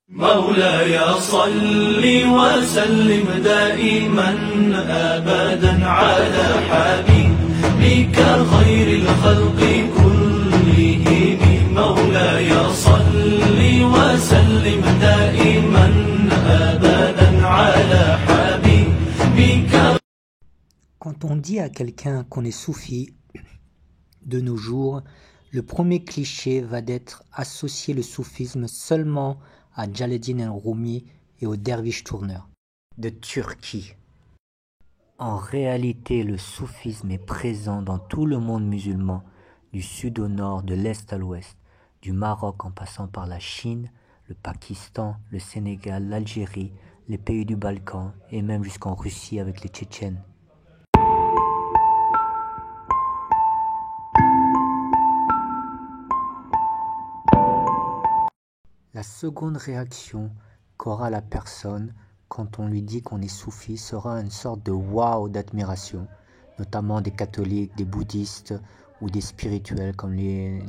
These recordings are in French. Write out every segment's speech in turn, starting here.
مولاي صل وسلم دائما أبدا على حبيبك خير الخلق كلهم مولاي صل وسلم دائما أبدا على حبيبك. Quand on dit à quelqu'un qu'on est soufi, de nos jours, le premier cliché va d'être associer le soufisme seulement à Jalaluddin al-Rumi et aux derviches tourneurs de Turquie. En réalité, le soufisme est présent dans tout le monde musulman, du sud au nord, de l'est à l'ouest, du Maroc en passant par la Chine, le Pakistan, le Sénégal, l'Algérie, les pays du Balkan et même jusqu'en Russie avec les Tchétchènes. La seconde réaction qu'aura la personne quand on lui dit qu'on est soufi sera une sorte de waouh d'admiration, notamment des catholiques, des bouddhistes ou des spirituels comme les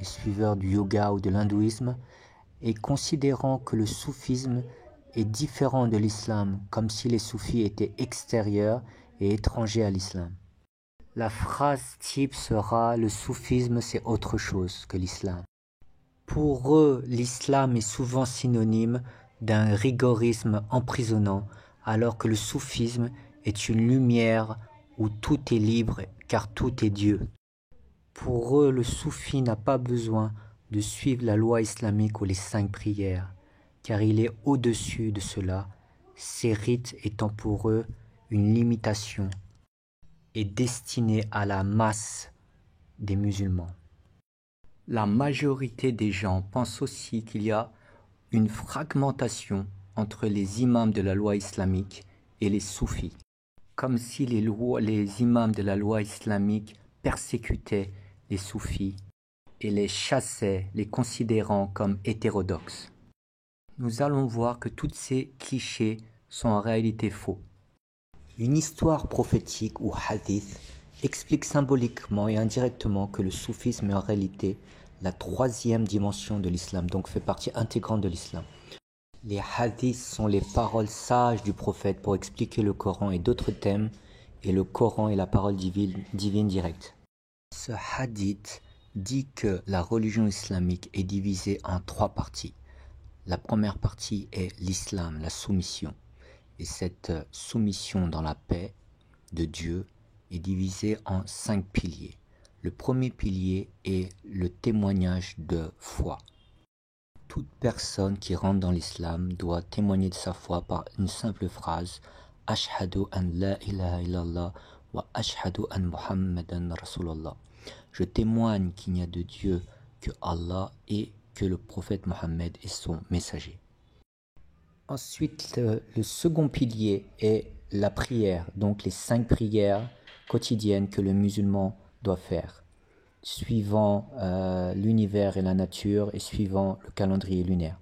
suiveurs du yoga ou de l'hindouisme, et considérant que le soufisme est différent de l'islam, comme si les soufis étaient extérieurs et étrangers à l'islam. La phrase type sera « le soufisme c'est autre chose que l'islam ». Pour eux, l'islam est souvent synonyme d'un rigorisme emprisonnant, alors que le soufisme est une lumière où tout est libre car tout est Dieu. Pour eux, le soufi n'a pas besoin de suivre la loi islamique ou les 5 prières, car il est au-dessus de cela, ces rites étant pour eux une limitation et destinés à la masse des musulmans. La majorité des gens pensent aussi qu'il y a une fragmentation entre les imams de la loi islamique et les soufis, comme si les imams de la loi islamique persécutaient les soufis et les chassaient, les considérant comme hétérodoxes. Nous allons voir que tous ces clichés sont en réalité faux. Une histoire prophétique ou hadith explique symboliquement et indirectement que le soufisme est en réalité la 3e dimension de l'islam, donc fait partie intégrante de l'islam. Les hadiths sont les paroles sages du prophète pour expliquer le Coran et d'autres thèmes, et le Coran est la parole divine directe. Ce hadith dit que la religion islamique est divisée en 3 parties. La première partie est l'islam, la soumission, et cette soumission dans la paix de Dieu est divisée en 5 piliers. Le premier pilier est le témoignage de foi. Toute personne qui rentre dans l'islam doit témoigner de sa foi par une simple phrase « Ashhadu an la ilaha illallah wa ashhadu an Muhammadan Rasulullah ». Je témoigne qu'il n'y a de Dieu que Allah et que le prophète Mohammed est son messager. Ensuite, le second pilier est la prière, donc les 5 prières quotidiennes que le musulman doit faire, suivant l'univers et la nature et suivant le calendrier lunaire.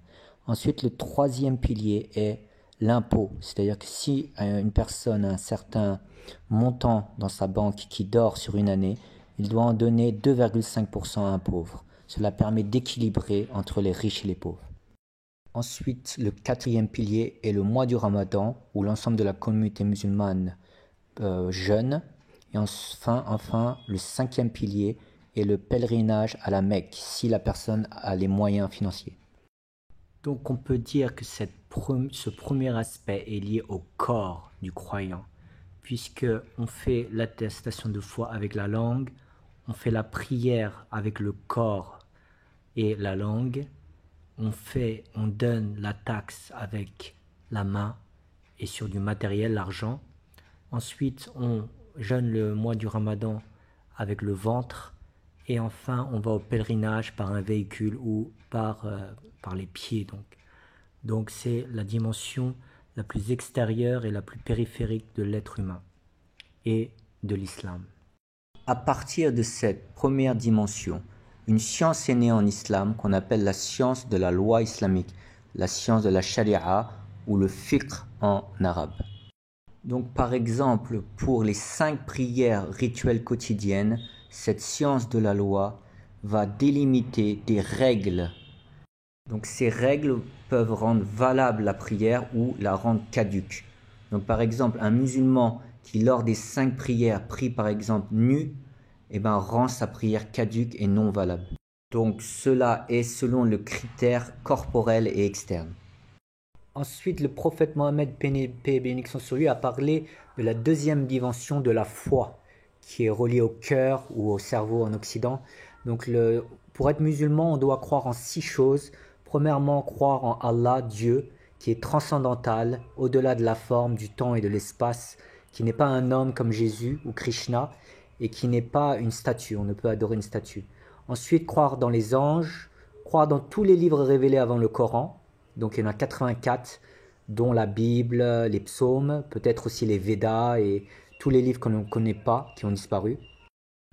Ensuite, le 3e pilier est l'impôt, c'est-à-dire que si une personne a un certain montant dans sa banque qui dort sur une année, il doit en donner 2,5% à un pauvre. Cela permet d'équilibrer entre les riches et les pauvres. Ensuite, le 4e pilier est le mois du Ramadan, où l'ensemble de la communauté musulmane jeûne. Et enfin, le 5e pilier est le pèlerinage à la Mecque, si la personne a les moyens financiers. Donc on peut dire que ce premier aspect est lié au corps du croyant, puisque on fait l'attestation de foi avec la langue, on fait la prière avec le corps et la langue, on donne la taxe avec la main et sur du matériel, l'argent. Ensuite, on jeûne le mois du Ramadan avec le ventre. Et enfin, on va au pèlerinage par un véhicule ou par les pieds. Donc c'est la dimension la plus extérieure et la plus périphérique de l'être humain et de l'islam. À partir de cette première dimension, une science est née en islam qu'on appelle la science de la loi islamique, la science de la sharia ou le fiqh en arabe. Donc par exemple, pour les 5 prières rituelles quotidiennes, cette science de la loi va délimiter des règles Donc ces règles peuvent rendre valable la prière ou la rendre caduque. Donc par exemple, un musulman qui lors des 5 prières prie par exemple nu, rend sa prière caduque et non valable. Donc cela est selon le critère corporel et externe. Ensuite, le prophète Mohammed, paix et bénédiction sur lui, a parlé de la deuxième dimension de la foi, qui est reliée au cœur ou au cerveau en Occident. Donc pour être musulman, on doit croire en 6 choses. Premièrement, croire en Allah, Dieu, qui est transcendantal, au-delà de la forme, du temps et de l'espace, qui n'est pas un homme comme Jésus ou Krishna, et qui n'est pas une statue, on ne peut adorer une statue. Ensuite, croire dans les anges, croire dans tous les livres révélés avant le Coran, donc il y en a 84, dont la Bible, les psaumes, peut-être aussi les Védas et tous les livres qu'on ne connaît pas, qui ont disparu.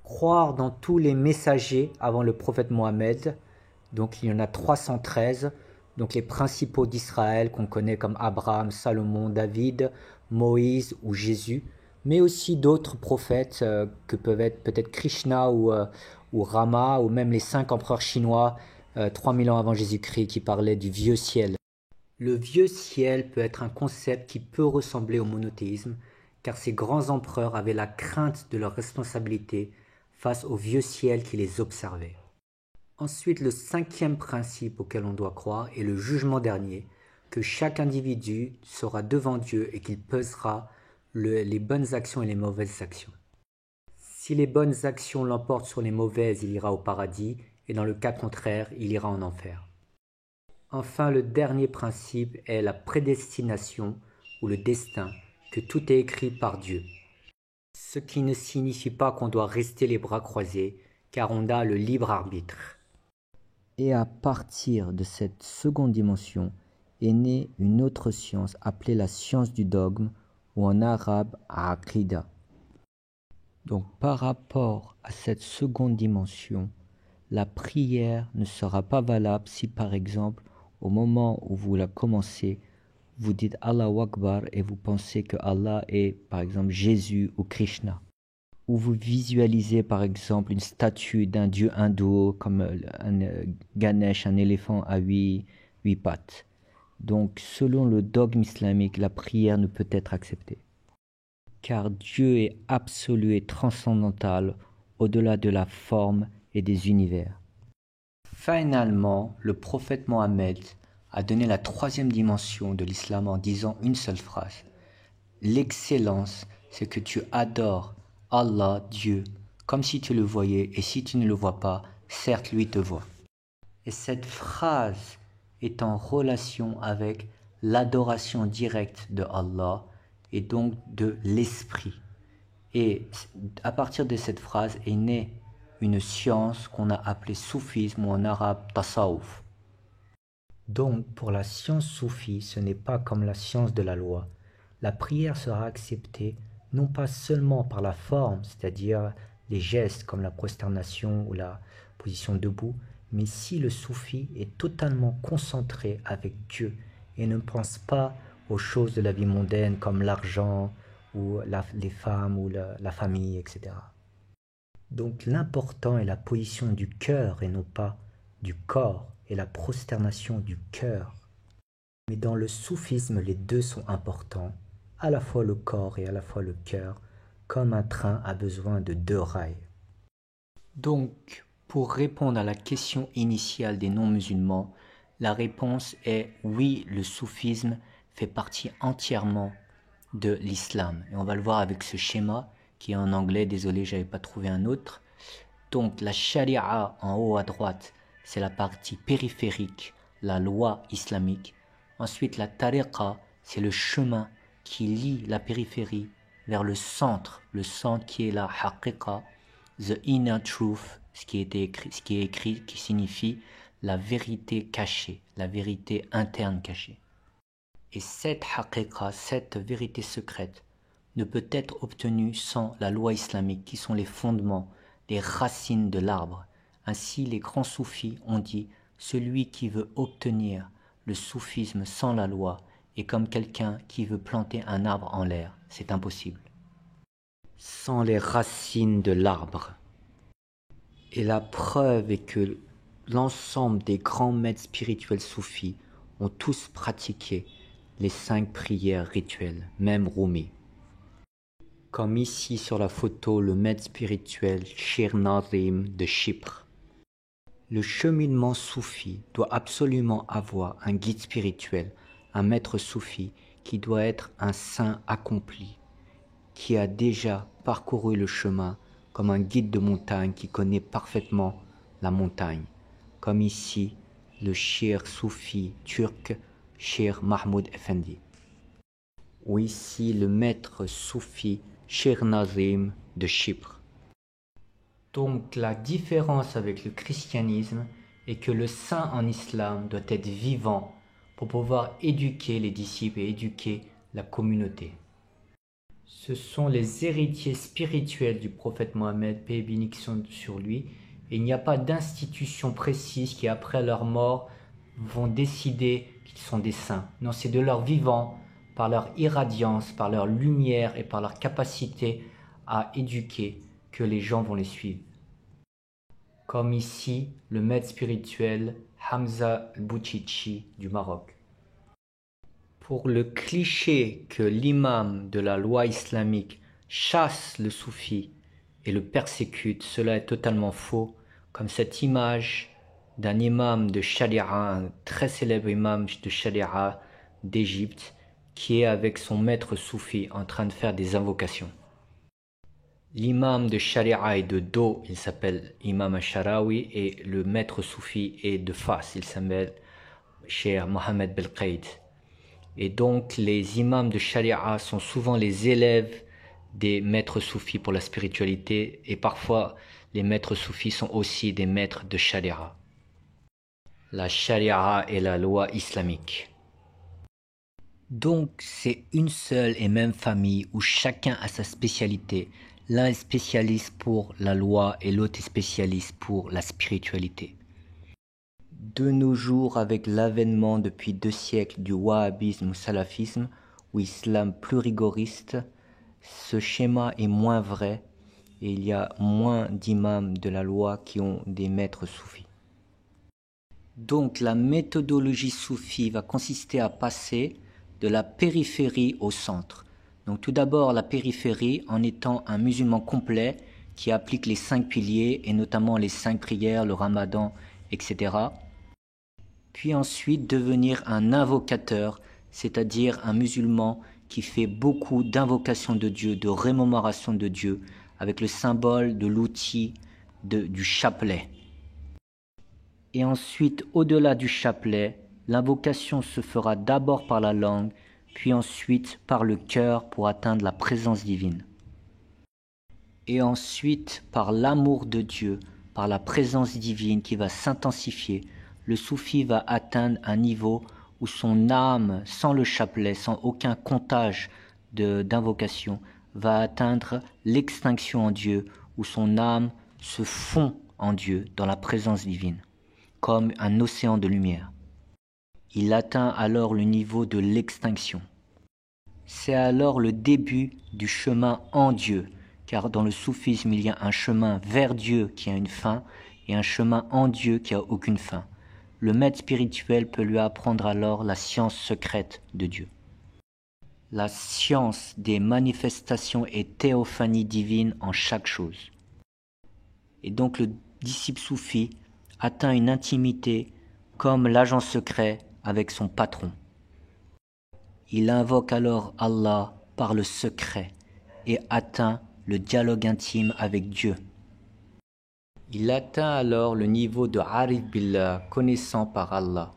Croire dans tous les messagers avant le prophète Mohammed, donc il y en a 313, donc les principaux d'Israël qu'on connaît comme Abraham, Salomon, David, Moïse ou Jésus, mais aussi d'autres prophètes que peuvent être peut-être Krishna ou Rama, ou même les 5 empereurs chinois 3000 ans avant Jésus-Christ qui parlaient du vieux ciel. Le vieux ciel peut être un concept qui peut ressembler au monothéisme, car ces grands empereurs avaient la crainte de leur responsabilité face au vieux ciel qui les observait. Ensuite, le 5e principe auquel on doit croire est le jugement dernier, que chaque individu sera devant Dieu et qu'il pesera les bonnes actions et les mauvaises actions. Si les bonnes actions l'emportent sur les mauvaises, il ira au paradis, et dans le cas contraire, il ira en enfer. Enfin, le dernier principe est la prédestination ou le destin, que tout est écrit par Dieu. Ce qui ne signifie pas qu'on doit rester les bras croisés, car on a le libre arbitre. Et à partir de cette seconde dimension est née une autre science appelée la science du dogme, ou en arabe Aqida. Donc par rapport à cette seconde dimension, la prière ne sera pas valable si par exemple au moment où vous la commencez, vous dites Allahu Akbar et vous pensez que Allah est par exemple Jésus ou Krishna. Ou vous visualisez par exemple une statue d'un dieu hindou comme un Ganesh, un éléphant à 8 pattes. Donc selon le dogme islamique, la prière ne peut être acceptée. Car Dieu est absolu et transcendantal au-delà de la forme et des univers. Finalement, le prophète Mohammed a donné la 3e dimension de l'islam en disant une seule phrase. L'excellence, c'est que tu adores Allah, Dieu, comme si tu le voyais, et si tu ne le vois pas, certes lui te voit. Et cette phrase est en relation avec l'adoration directe de Allah et donc de l'esprit. Et à partir de cette phrase est née une science qu'on a appelée soufisme ou en arabe tasawuf. Donc pour la science soufie, ce n'est pas comme la science de la loi. La prière sera acceptée non pas seulement par la forme, c'est-à-dire les gestes comme la prosternation ou la position debout, mais si le soufi est totalement concentré avec Dieu et ne pense pas aux choses de la vie mondaine comme l'argent ou les femmes ou la famille, etc. Donc l'important est la position du cœur et non pas du corps, et la prosternation du cœur. Mais dans le soufisme, les deux sont importants, à la fois le corps et à la fois le cœur, comme un train a besoin de 2 rails. Donc, pour répondre à la question initiale des non-musulmans, la réponse est oui, le soufisme fait partie entièrement de l'islam. Et on va le voir avec ce schéma qui est en anglais, désolé, j'avais pas trouvé un autre. Donc la charia en haut à droite, c'est la partie périphérique, la loi islamique. Ensuite la tariqa, c'est le chemin qui lie la périphérie vers le centre qui est la haqiqa, the inner truth, ce qui est écrit, qui signifie la vérité cachée, la vérité interne cachée. Et cette haqiqa, cette vérité secrète, ne peut être obtenue sans la loi islamique, qui sont les fondements, les racines de l'arbre. Ainsi, les grands soufis ont dit « Celui qui veut obtenir le soufisme sans la loi est comme quelqu'un qui veut planter un arbre en l'air. C'est impossible. » Sans les racines de l'arbre. Et la preuve est que l'ensemble des grands maîtres spirituels soufis ont tous pratiqué les 5 prières rituelles, même Rumi. Comme ici sur la photo, le maître spirituel Shir Nazim de Chypre. Le cheminement soufi doit absolument avoir un guide spirituel, un maître soufi qui doit être un saint accompli, qui a déjà parcouru le chemin comme un guide de montagne qui connaît parfaitement la montagne, comme ici le Shir soufi turc Shir Mahmoud Effendi, ou ici le maître soufi Shir Nazim de Chypre. Donc la différence avec le christianisme est que le saint en islam doit être vivant pour pouvoir éduquer les disciples et éduquer la communauté. Ce sont les héritiers spirituels du prophète Mohammed, paix et bénédiction sur lui, et il n'y a pas d'institution précise qui après leur mort vont décider qu'ils sont des saints. Non, c'est de leur vivant, par leur irradiance, par leur lumière et par leur capacité à éduquer que les gens vont les suivre. Comme ici, le maître spirituel Hamza al-Bouchichi du Maroc. Pour le cliché que l'imam de la loi islamique chasse le soufi et le persécute, cela est totalement faux, comme cette image d'un imam de Sharia, un très célèbre imam de Sharia d'Égypte, qui est avec son maître soufi en train de faire des invocations. L'imam de Sharia est de dos, il s'appelle Imam al-Sharawi, et le maître soufi est de face, il s'appelle Cheikh Mohammed Belqaid. Et donc les imams de Sharia sont souvent les élèves des maîtres soufis pour la spiritualité, et parfois les maîtres soufis sont aussi des maîtres de Sharia. La Sharia est la loi islamique. Donc c'est une seule et même famille où chacun a sa spécialité. L'un est spécialiste pour la loi et l'autre est spécialiste pour la spiritualité. De nos jours, avec l'avènement depuis 2 siècles du wahhabisme ou salafisme, ou islam plus rigoriste, ce schéma est moins vrai et il y a moins d'imams de la loi qui ont des maîtres soufis. Donc la méthodologie soufie va consister à passer de la périphérie au centre. Donc tout d'abord la périphérie en étant un musulman complet qui applique les 5 piliers et notamment les 5 prières, le ramadan, etc. Puis ensuite devenir un invocateur, c'est-à-dire un musulman qui fait beaucoup d'invocations de Dieu, de rémémoration de Dieu, avec le symbole de l'outil du chapelet. Et ensuite, au-delà du chapelet, l'invocation se fera d'abord par la langue, puis ensuite par le cœur pour atteindre la présence divine. Et ensuite, par l'amour de Dieu, par la présence divine qui va s'intensifier, le soufi va atteindre un niveau où son âme, sans le chapelet, sans aucun comptage d'invocation, va atteindre l'extinction en Dieu, où son âme se fond en Dieu, dans la présence divine, comme un océan de lumière. Il atteint alors le niveau de l'extinction. C'est alors le début du chemin en Dieu, car dans le soufisme, il y a un chemin vers Dieu qui a une fin et un chemin en Dieu qui a aucune fin. Le maître spirituel peut lui apprendre alors la science secrète de Dieu. La science des manifestations et théophanie divine en chaque chose. Et donc le disciple soufi atteint une intimité comme l'agent secret avec son patron. Il invoque alors Allah par le secret et atteint le dialogue intime avec Dieu. Il atteint alors le niveau de Arif Billah, connaissant par Allah,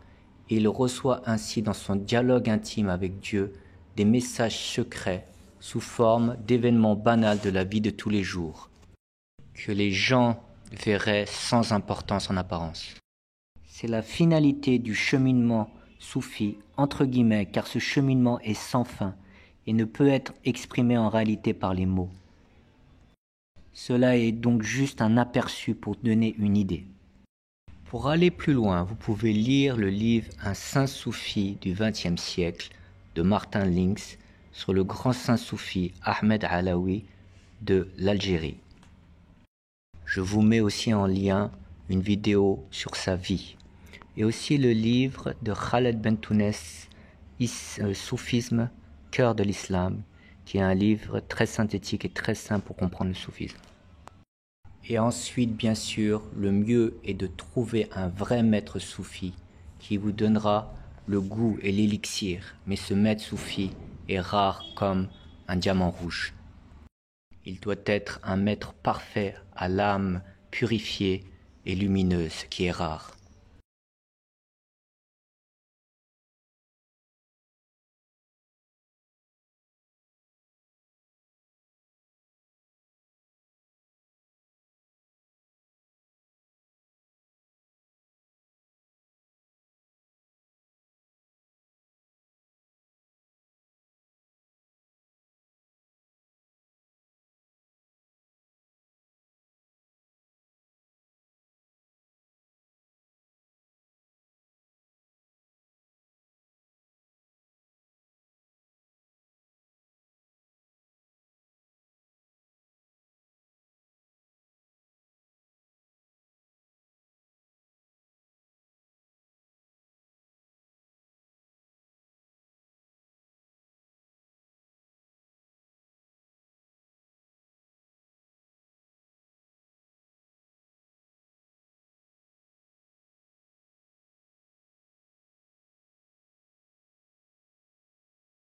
et il reçoit ainsi dans son dialogue intime avec Dieu des messages secrets sous forme d'événements banals de la vie de tous les jours, que les gens verraient sans importance en apparence. C'est la finalité du cheminement soufi, entre guillemets, car ce cheminement est sans fin et ne peut être exprimé en réalité par les mots. Cela est donc juste un aperçu pour donner une idée. Pour aller plus loin, vous pouvez lire le livre Un saint soufi du XXe siècle de Martin Lynx sur le grand saint soufi Ahmed Alaoui de l'Algérie. Je vous mets aussi en lien une vidéo sur sa vie. Et aussi le livre de Khaled Bentounes, Soufisme, cœur de l'islam, qui est un livre très synthétique et très simple pour comprendre le soufisme. Et ensuite, bien sûr, le mieux est de trouver un vrai maître soufi qui vous donnera le goût et l'élixir, mais ce maître soufi est rare comme un diamant rouge. Il doit être un maître parfait à l'âme purifiée et lumineuse qui est rare.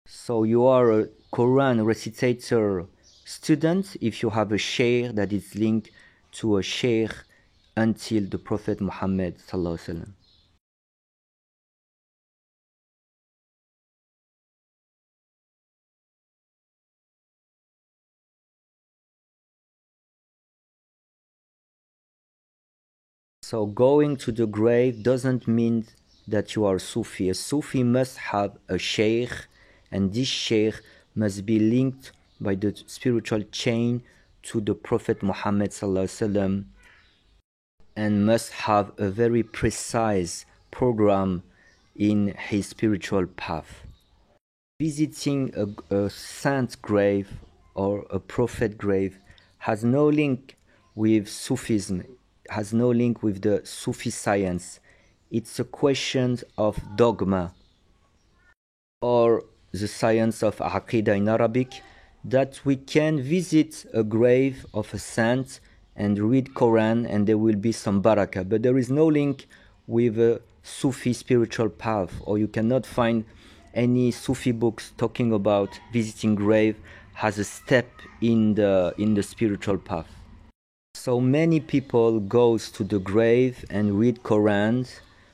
So you are a Quran recitator student if you have a sheikh that is linked to a sheikh until the Prophet Muhammad sallallahu alaihi wasallam. So going to the grave doesn't mean that you are Sufi. A Sufi must have a sheikh, and this sheikh must be linked by the spiritual chain to the Prophet Muhammad sallallahu alaihi wasallam, and must have a very precise program in his spiritual path. Visiting a saint grave or a prophet grave has no link with Sufism, has no link with the Sufi science. It's a question of dogma or the science of Aqidah in Arabic, that we can visit a grave of a saint and read Quran and there will be some barakah, but there is no link with a Sufi spiritual path, or you cannot find any Sufi books talking about visiting grave as a step in the spiritual path. So many people goes to the grave and read Quran,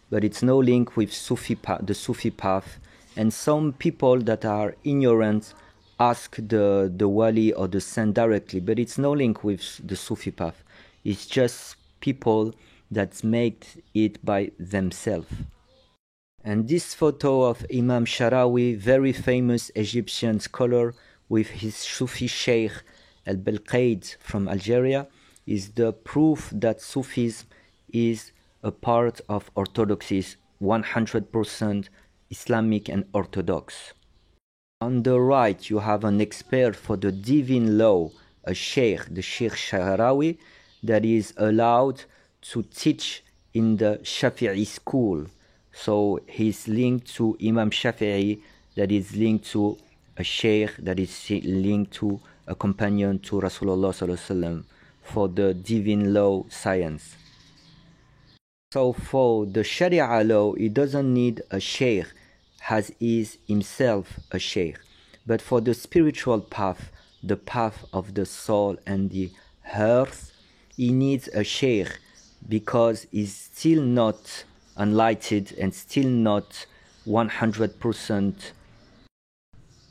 but it's no link with the Sufi path. And some people that are ignorant ask the wali or the saint directly, but it's no link with the Sufi path. It's just people that make it by themselves. And this photo of Imam Sharawi, very famous Egyptian scholar, with his Sufi Sheikh al-Belqaid from Algeria, is the proof that Sufism is a part of Orthodoxy, 100% Islamic and Orthodox. On the right, you have an expert for the divine law, a sheikh, the Sheikh Sharawi, that is allowed to teach in the Shafi'i school. So he's linked to Imam Shafi'i, that is linked to a sheikh, that is linked to a companion to Rasulullah sallallahu alaihi wasallam for the divine law science. So for the Sharia law, it doesn't need a sheikh, as is himself a sheikh. But for the spiritual path, the path of the soul and the earth, he needs a sheikh because he's still not enlightened and still not 100%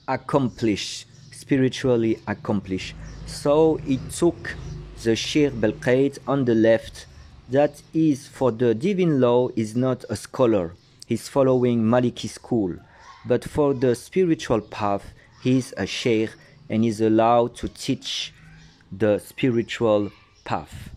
accomplished, spiritually accomplished. So he took the Sheikh Belqaid on the left, that is for the divine law is not a scholar, he's following Maliki school, but for the spiritual path he's a sheikh and is allowed to teach the spiritual path.